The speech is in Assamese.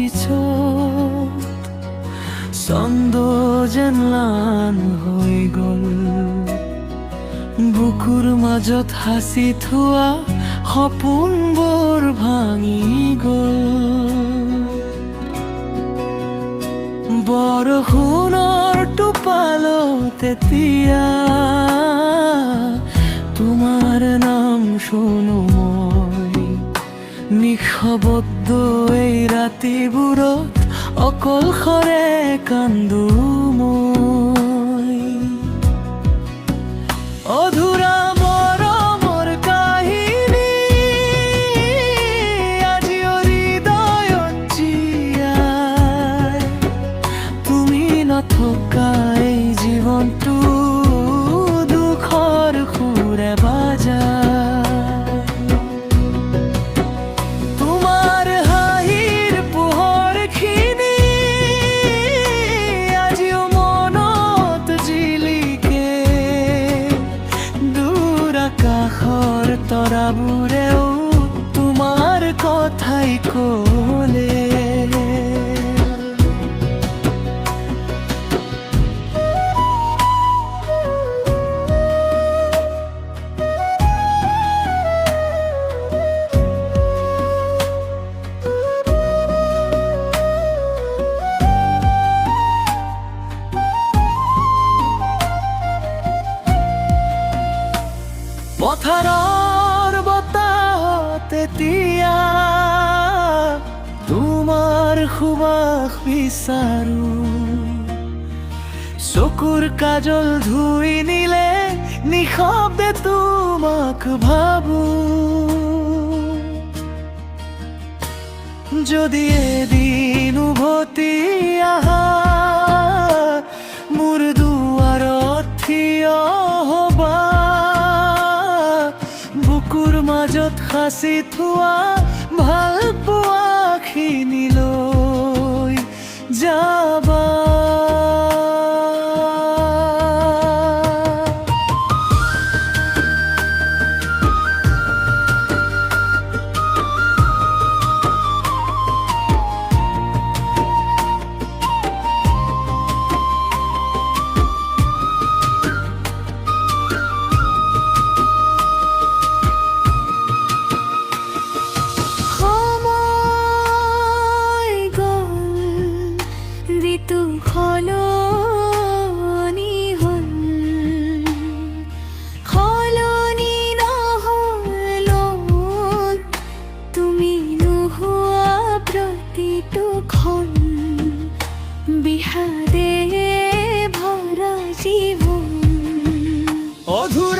পিছত ছন্দ যেন লান হৈ গ'ল বুকুৰ মাজত সাঁচি থোৱা সপোনবোৰ ভাঙি গ'ল বৰষুণৰ টোপালত এতিয়া তোমাৰ নাম শুনো মই নিশবদ্ধ এই ৰাতিবোৰত অকলশৰে কান্দো মই অধুৰা মৰমৰ কাহিনী আজিও হৃদয়ত জীয়াই তুমি নথকা এই জীৱনটো দুখৰ সুৰে বাজায় তোমাৰ হাঁহিৰ পোহৰখিনি আজিও মনত জিলিকে দূৰ আকাশৰ তৰাবোৰেও তোমাৰ কথাই ক'লে পথাৰৰ বতাহত এতিয়া তোমাৰ সুবাস বিচাৰো চকুৰ কাজল ধুই নিলে নিশব্দে তোমাক ভাবো যদি এদিন উভতি আহা মোৰ দুৱাৰত থিয় হ'বা বুকুৰ মাজত সাঁচি থোৱা ভাল পোৱাখিনি লৈ যাবা বিষাদে ভৰা জীবন অধুৰা